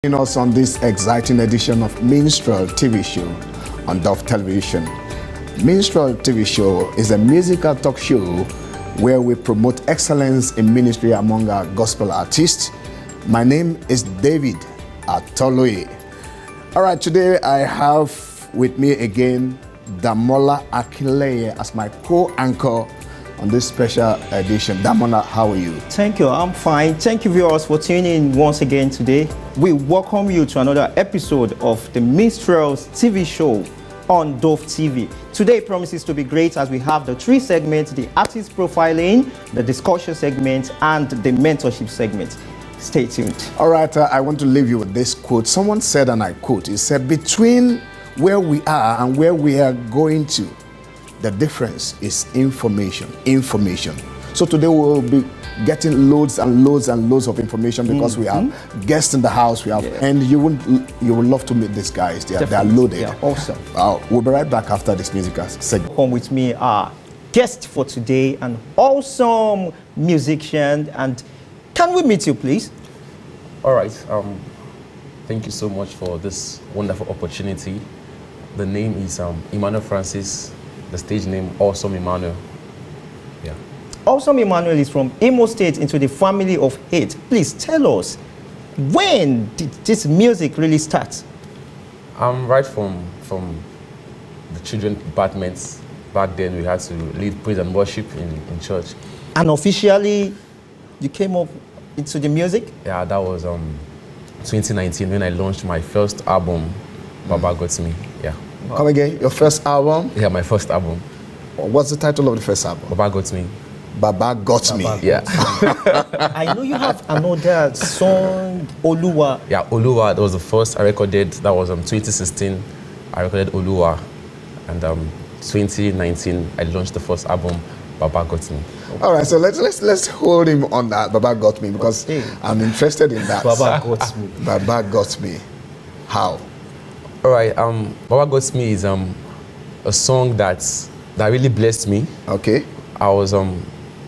Join us on this exciting edition of Minstrel TV show on Dove Television. Minstrel TV show is a musical talk show where we promote excellence in ministry among our gospel artists. My name is David Atoloye. All right, today I have with me again Damola Akinleye as my co-anchor on this special edition. Damola, how are you? Thank you, I'm fine. Thank you viewers for tuning in once again today. We welcome you to another episode of the Minstrels TV show on Dove TV. Today promises to be great as we have the three segments: the artist profiling, the discussion segment, and the mentorship segment. Stay tuned. All right, I want to leave you with this quote. Someone said, and I quote, it said, between where we are and where we are going to, the difference is information. So today we'll be getting loads and loads and loads of information because we have guests in the house. We have, and you would love to meet these guys. They are loaded. Yeah, awesome. We'll be right back after this musical segment. Come with me, our guest for today, an awesome musician. And can we meet you, please? All right. Thank you so much for this wonderful opportunity. The name is Emmanuel Francis. The stage name, Awesome Emmanuel. Yeah. Awesome Emmanuel is from Imo State into the family of 8. Please tell us, when did this music really start? I'm right from the children departments. Back then we had to lead praise and worship in church. And officially, you came up into the music? Yeah, that was 2019 when I launched my first album, Baba Got Me. Yeah. Wow. Come again, your first album? Yeah, my first album. What's the title of the first album? Baba Got Me. Baba Got Me. Yeah. I know you have another song, Oluwa. Yeah, Oluwa, that was the first I recorded. That was 2016. I recorded Oluwa. And 2019, I launched the first album, Baba Got Me. All right, so let's hold him on that, Baba Got Me, because I'm interested in that. Baba Got Me. Baba Got Me. How? All right, Baba Got Me is a song that really blessed me. Okay. I was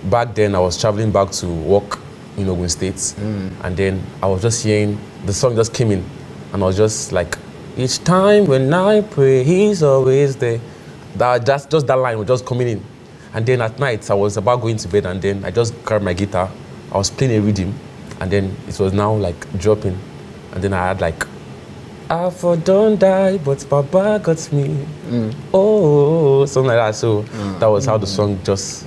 back then I was traveling back to work in Ogun State, and then I was just hearing the song just came in, and I was just like, each time when I pray, He's always there. Just that line was just coming in, and then at night I was about going to bed, and then I just grabbed my guitar, I was playing a rhythm, and then it was now like dropping, and then I had like, I for don't die, but Baba got me. Oh, something like that. So that was how the song just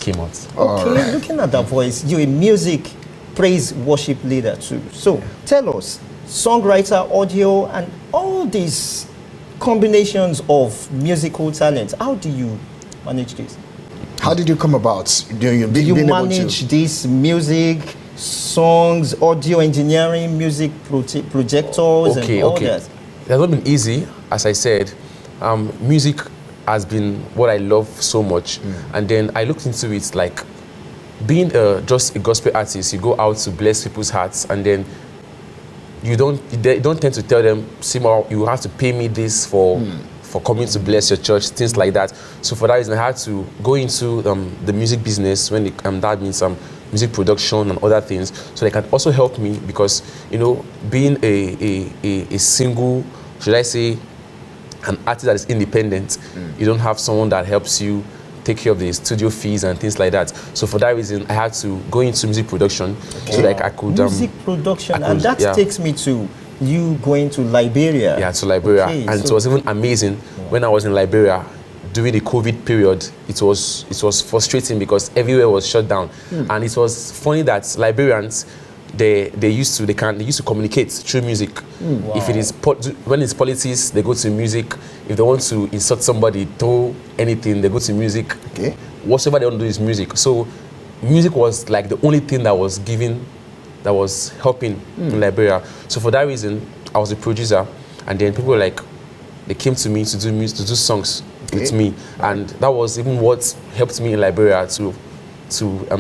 came out. Okay, looking at that voice, you're a music praise worship leader too. So tell us, songwriter, audio, and all these combinations of musical talent, how do you manage this? How did you come about? Do you manage this music, songs, audio engineering, music projectors, and all that? It has not been easy, as I said. Music has been what I love so much, and then I looked into it like being just a gospel artist. You go out to bless people's hearts, and then you don't tend to tell them, "Simo, you have to pay me this for coming to bless your church," things like that. So for that reason, I had to go into the music business. When that means music production and other things, so they can also help me because, you know, being a single, should I say, an artist that is independent, you don't have someone that helps you take care of the studio fees and things like that. So for that reason, I had to go into music production so that I could... music production, and that takes me to you going to Liberia. Yeah, to Liberia. Okay, and it was even amazing when I was in Liberia. During the COVID period, it was frustrating because everywhere was shut down, and it was funny that Liberians they used to communicate through music. Wow. If it is when it's politics, they go to music. If they want to insult somebody, do anything, they go to music. Okay. Whatever they want to do is music. So music was like the only thing that was helping in Liberia. So for that reason, I was a producer, and then people were like, they came to me to do songs with me, and that was even what helped me in Liberia to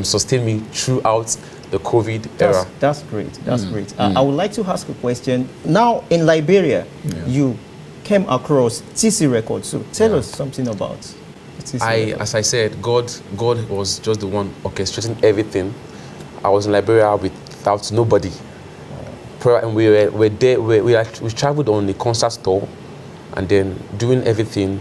sustain me throughout the COVID era. That's great. That's great. I would like to ask a question. Now in Liberia, you came across TC Records. So tell us something about TC Records. As I said, God was just the one orchestrating everything. I was in Liberia without nobody. and we were there. We traveled on the concert tour, and then doing everything.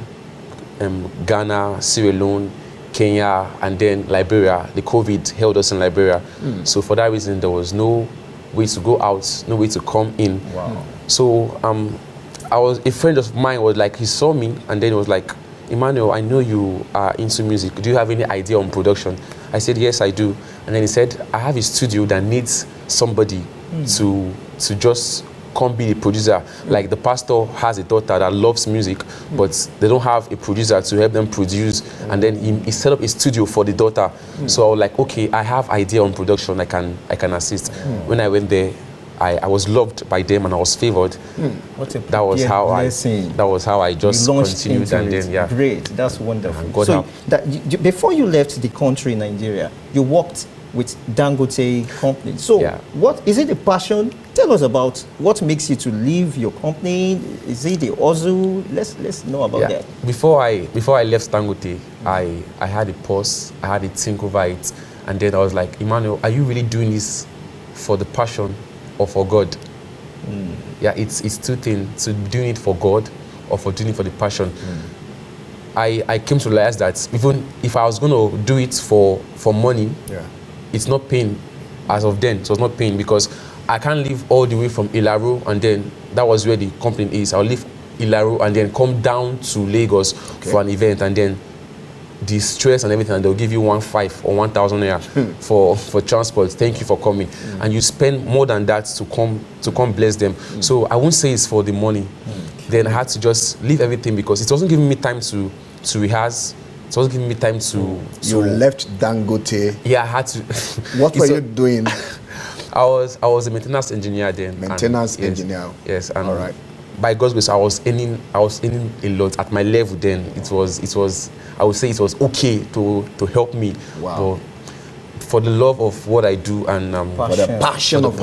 Ghana, Sierra Leone, Kenya, and then Liberia. The COVID held us in Liberia. So for that reason, there was no way to go out, no way to come in. Wow. So a friend of mine was like, he saw me, and then he was like, Emmanuel, I know you are into music. Do you have any idea on production? I said, yes, I do. And then he said, I have a studio that needs somebody to just come be the producer. Like the pastor has a daughter that loves music, but they don't have a producer to help them produce. And then he set up a studio for the daughter. So I was like, okay, I have idea on production. I can assist. When I went there, I was loved by them and I was favored. What a that was how blessing. That was how I just continued, and then yeah. Great, that's wonderful. God so help. before you left the country, Nigeria, you worked with Dangote company. So what is it, a passion? Tell us about what makes you to leave your company. Is it the hustle? Let's know about that. Before I left Dangote, I had a pause. I had a think over it, and then I was like, Emmanuel, are you really doing this for the passion or for God? Yeah, it's two things. So doing it for God or for doing it for the passion. I came to realize that even if I was going to do it for money, it's not paying as of then. So it's not paying because I can't leave all the way from Ilaro, and then that was where the company is. I'll leave Ilaro and then come down to Lagos for an event, and then the stress and everything, and they'll give you 1,500 or 1,000 naira for transport. Thank you for coming. And you spend more than that to come bless them. So I won't say it's for the money. Then I had to just leave everything because it wasn't giving me time to rehearse. It wasn't giving me time to... You left Dangote. Yeah, I had to. What were you doing? I was a maintenance engineer then. Maintenance engineer. Yes, and all right. By God's grace, I was earning a lot at my level then. It was I would say it was okay to help me. Wow. But for the love of what I do and for the passion of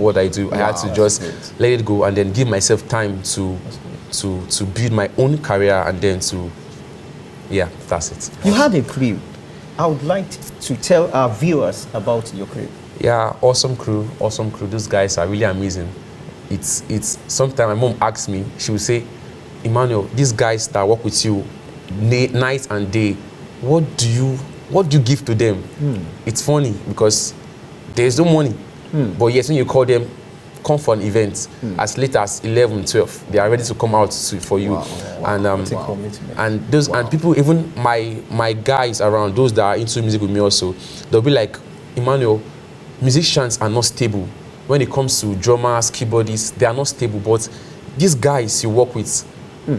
what I do, I had to just let it go and then give myself time to build my own career, and then that's it. You had a crew. I would like to tell our viewers about your crew. Yeah, awesome crew. Those guys are really amazing. It's sometimes my mom asks me, she will say, Emmanuel, these guys that work with you night and day, what do you give to them? It's funny because there's no money. But yes, when you call them, come for an event, as late as 11, 12, they are ready to come out for you. And those and people, even my guys around, those that are into music with me also, they'll be like, Emmanuel, musicians are not stable. When it comes to drummers, keyboardists, they are not stable. But these guys you work with,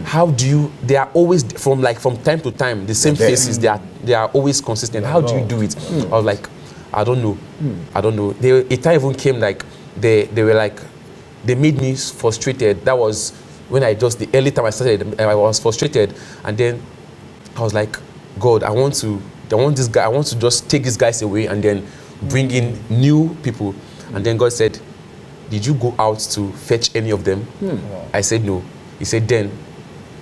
how do you? They are always from time to time the same faces. They are always consistent. How do you do it? I was like, I don't know. A time even came like they were like, they made me frustrated. That was when the early time I started. I was frustrated, and then I was like, God, I want to just take these guys away and then bring in new people. And then God said, did you go out to fetch any of them? I said no. He said, then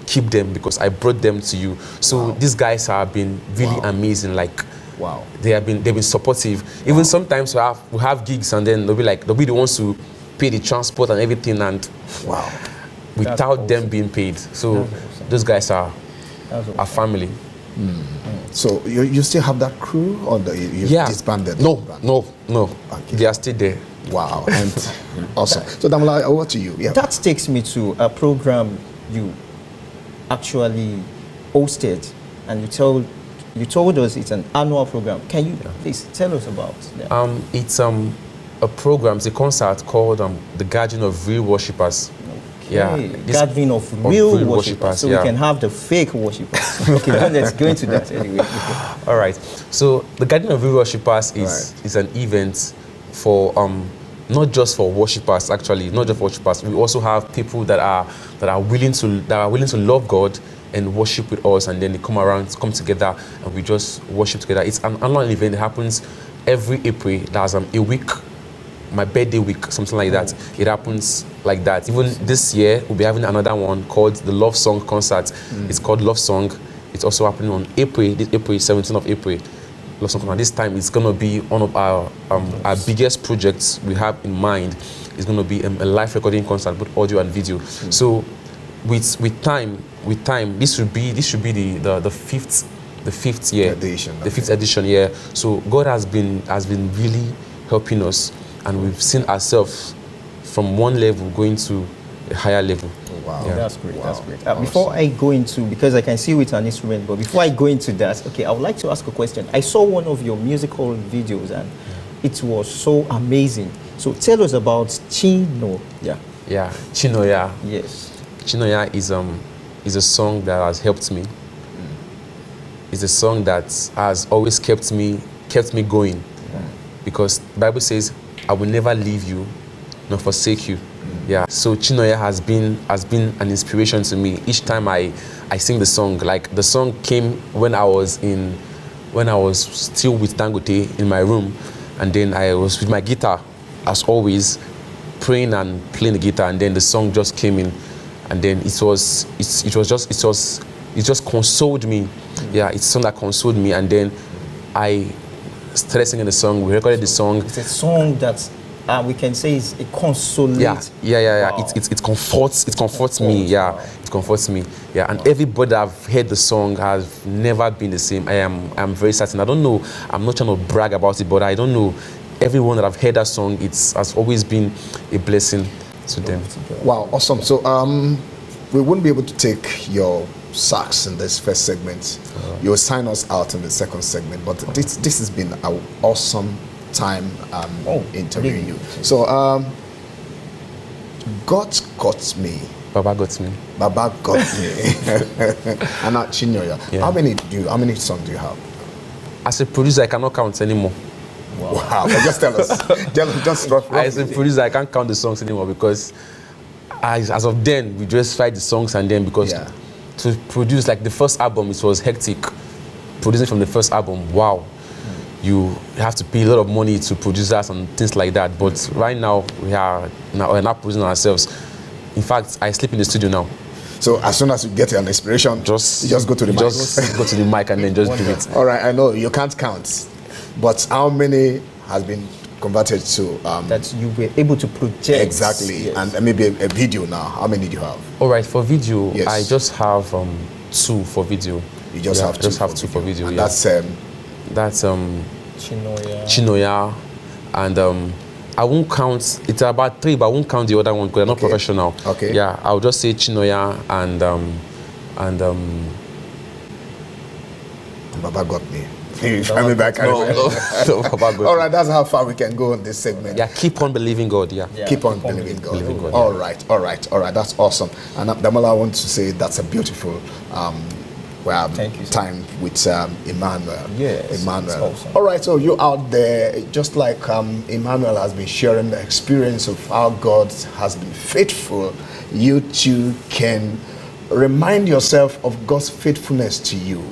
keep them because I brought them to you. So these guys have been really amazing. Like, they've been supportive. Even sometimes we have gigs, and then they'll be the ones who pay the transport and everything, and without them being paid. So those guys are a family. So you still have that crew, or you disbanded? No. Okay. They are still there. Wow, and awesome. So Damola, over to you. Yeah. That takes me to a program you actually hosted, and you told us it's an annual program. Can you please tell us about that? It's a program, it's a concert called The Gathering of Real Worshippers. Yeah, gathering of real worshippers, so we can have the fake worshippers. Okay, then let's go into that anyway. All right. So the Gathering of Real Worshippers is an event for not just for worshippers, actually, not just for worshippers. We also have people that are willing to love God and worship with us, and then they come together, and we just worship together. It's an annual event. It happens every April. There's a week. My birthday week, something like that. It happens like that. Even this year, we'll be having another one called the Love Song Concert. It's called Love Song. It's also happening on April 17th of April. Love Song Concert. This time, it's going to be one of our biggest projects we have in mind. it's going to be a live recording concert, both audio and video. So with time, this should be the fifth year, the fifth edition. Yeah. So God has been really helping us, and we've seen ourselves from one level going to a higher level. Wow, yeah. That's great. Wow. That's great. Awesome. Before I go into, because I can see with an instrument, but before I go into that, okay, I would like to ask a question. I saw one of your musical videos, and it was so amazing. So tell us about Chinoya. Yeah, Chinoya. Yes. Chinoya is a song that has helped me. It's a song that has always kept me going, because the Bible says, "I will never leave you, nor forsake you." Yeah. So Chinoya has been an inspiration to me. Each time I sing the song, like the song came when I was still with Dangote in my room, and then I was with my guitar, as always, praying and playing the guitar, and then the song just came in, and then it just consoled me. Yeah, it's a song that consoled me, and then I started singing the song. We recorded the song. It's a song that we can say is a consolate. Yeah. Wow. It comforts me. Yeah, wow. It comforts me. Yeah, and everybody that I've heard the song has never been the same. I'm very certain. I don't know. I'm not trying to brag about it, but I don't know. Everyone that I've heard that song, has always been a blessing to them. Wow, awesome. So we wouldn't be able to take your sax in this first segment. You'll sign us out in the second segment, but this has been an awesome time interviewing you. So God got me. Baba got me. Baba got me. And now Chinoya. Yeah. How many songs do you have? As a producer, I cannot count anymore. Wow. But just tell us. just roughly. As a producer, I can't count the songs anymore, because as of then, we just fight the songs, and then because to produce, like the first album, it was hectic. Producing from the first album, wow. You have to pay a lot of money to producers and things like that. But right now, we're not producing ourselves. In fact, I sleep in the studio now. So as soon as you get an inspiration, just go to the mic. Just go to the mic and then just do it. All right, I know you can't count, but how many has been converted to that you were able to project? Exactly, yes. And maybe a video now. How many do you have? All right, for video, yes. I just have 2 for video. You just have 2. Just have 2 for video. And yeah. That's Chinoya, and I won't count. It's about 3, but I won't count the other one because I'm not professional. Okay. Yeah, I'll just say Chinoya and Baba got me. Coming back. No, Baba got me. All right, that's how far we can go in this segment. Yeah, keep on believing God. Yeah. Keep on believing God. All right. That's awesome. And Damola, I want to say that's a beautiful time with Emmanuel. Yes, Emmanuel. Awesome. All right, so you out there, just like Emmanuel has been sharing the experience of how God has been faithful, you too can remind yourself of God's faithfulness to you.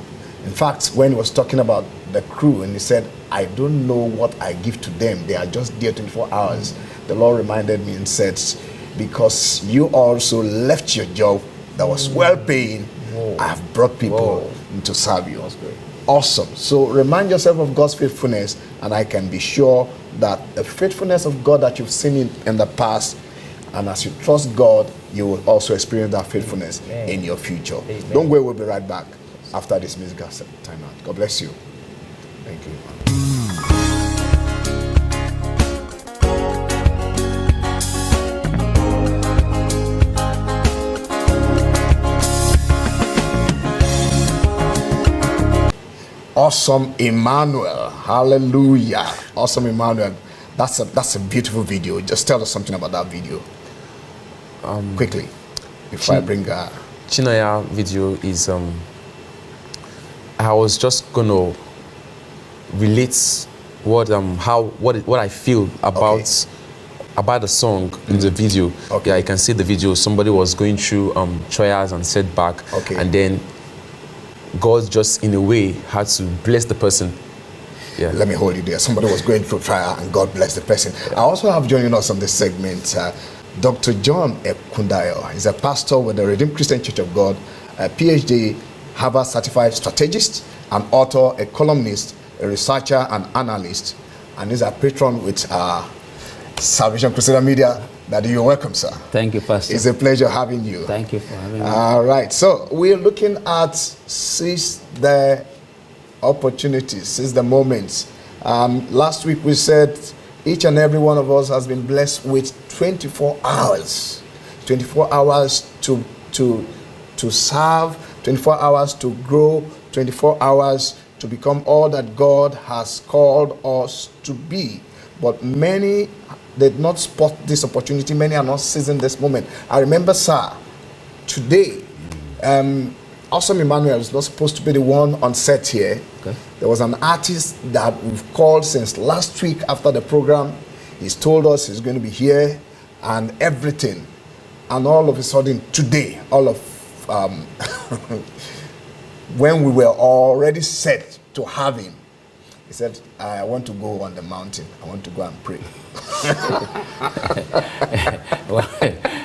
In fact, when he was talking about the crew and he said, I don't know what I give to them, they are just there 24 hours. The Lord reminded me and said, because you also left your job that was well paying, I have brought people to serve you. Awesome. So remind yourself of God's faithfulness, and I can be sure that the faithfulness of God that you've seen in the past, and as you trust God, you will also experience that faithfulness in your future. Amen. Don't worry, we'll be right back after this musical time out. God bless you. Thank you. Awesome Emmanuel. Hallelujah. Awesome Emmanuel. That's a beautiful video. Just tell us something about that video. Quickly. Before I bring Chinoya video is I was just gonna relate what I feel about the song in the video. Okay. Yeah, you can see the video. Somebody was going through trials and setback, and then God just in a way had to bless the person. Yeah. Let me hold you there. Somebody was going through trial and God bless the person. I also have joining us on this segment Dr. John Ekundayo. He's a pastor with the Redeemed Christian Church of God, a PhD, Harvard certified strategist, an author, a columnist, a researcher, and analyst. And he's a patron with Salvation Crusader Media Daddy, you're welcome, sir. Thank you, Pastor. It's a pleasure having you. Thank you for having me. All right. So we're looking at seize the opportunities, seize the moments. Last week we said each and every one of us has been blessed with 24 hours. 24 hours to serve, 24 hours to grow, 24 hours to become all that God has called us to be. But many did not spot this opportunity. Many are not seizing this moment. I remember, sir, today, Awesome Emmanuel is not supposed to be the one on set here. Okay. There was an artist that we've called since last week after the program. He's told us he's going to be here and everything. And all of a sudden, today, when we were already set to have him, he said, I want to go on the mountain. I want to go and pray. Well,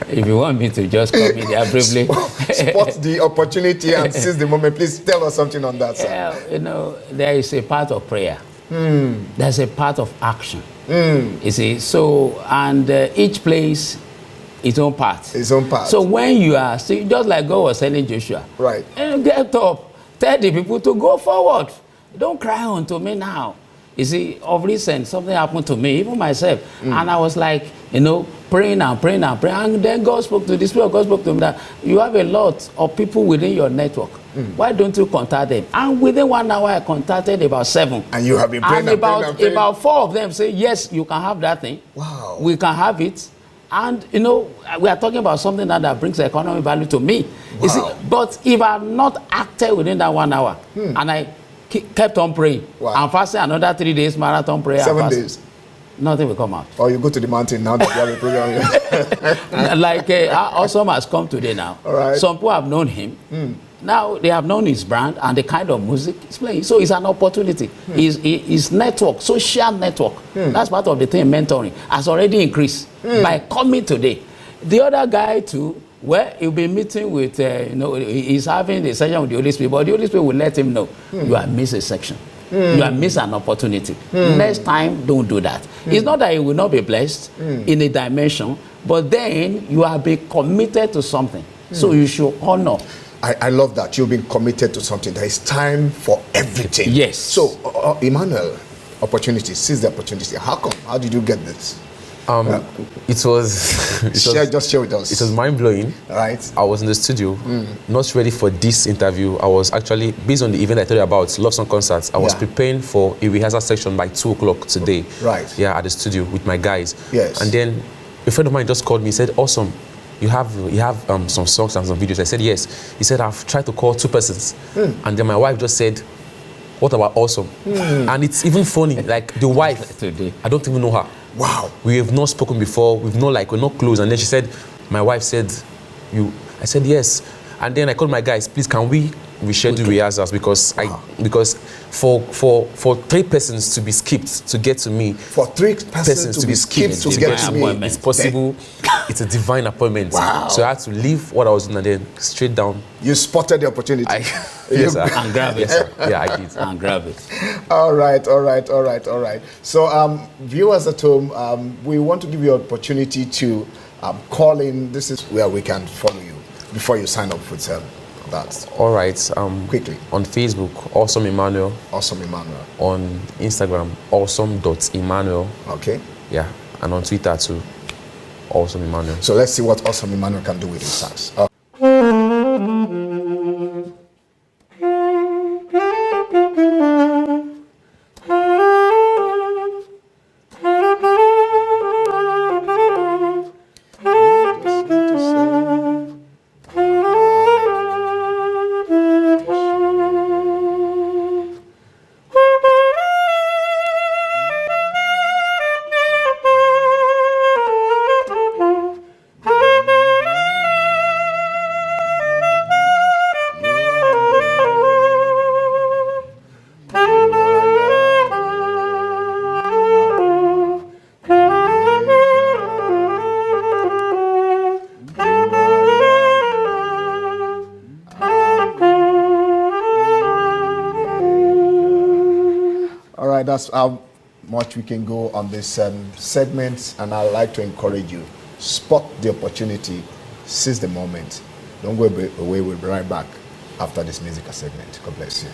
if you want me to just come in there briefly. Spot the opportunity and seize the moment. Please tell us something on that, sir. Yeah, you know, there is a part of prayer. There's a part of action. You see, so, and each place, its own part. Its own part. So when you are, see, just like God was telling Joshua, right, get up, tell the people to go forward. Don't cry unto me now. You see, of recent, something happened to me, even myself. And I was like, you know, praying and praying and praying. And then God spoke to the Spirit of God spoke to me that you have a lot of people within your network. Why don't you contact them? And within 1 hour, I contacted about 7. And you have been praying and praying. About 4 of them say, yes, you can have that thing. Wow. We can have it. And, you know, we are talking about something that brings economic value to me. Wow. You see, but if I had not acted within that 1 hour, and I kept on praying, and fasting another 3 days, marathon prayer. 7 days. Nothing will come out. Or you go to the mountain now that you have a program. Like Awesome has come today now. All right. Some people have known him. Now they have known his brand and the kind of music he's playing. So it's an opportunity. His network, social network, that's part of the thing, mentoring, has already increased by coming today. The other guy too, well, he'll be meeting with, you know, he's having a session with the Holy Spirit, but the Holy Spirit will let him know, you have missed a section. You have missed an opportunity. Next time, don't do that. It's not that you will not be blessed in a dimension, but then you have been committed to something. So you should honor. I love that. You've been committed to something. There is time for everything. Yes. So, Emmanuel, opportunity, seize the opportunity. How come? How did you get this? Just share with us. It was mind-blowing. Right. I was in the studio, not ready for this interview. I was actually, based on the event I told you about, Love Song Concerts, I was preparing for a rehearsal section by 2 o'clock today. Right. Yeah, at the studio with my guys. Yes. And then a friend of mine just called me, said, Awesome, you have some songs and some videos. I said, yes. He said, I've tried to call 2 persons. And then my wife just said, what about Awesome? And it's even funny, like the wife, today, I don't even know her. Wow. We have not spoken before. We're not close. And then she said, my wife said, I said, yes. And then I called my guys, please, can we reschedule rehearsals? Because because for 3 persons to be skipped to get to me. For 3 persons to be skipped to get to me. It's possible. It's a divine appointment. Wow. So I had to leave what I was doing and then straight down. You spotted the opportunity. Yes, sir. And grab it. Yes, sir. Yeah, I did. And grab it. All right. So, viewers at home, we want to give you an opportunity to call in. This is where we can follow you before you sign up with that. All right. Quickly. On Facebook, Awesome Emmanuel. Awesome Emmanuel. On Instagram, awesome.emmanuel. Okay. Yeah. And on Twitter too, Awesome Emmanuel. So let's see what Awesome Emmanuel can do with his stars. That's how much we can go on this segment, and I'd like to encourage you. spot the opportunity, seize the moment. Don't go away. We'll be right back after this musical segment. God bless you.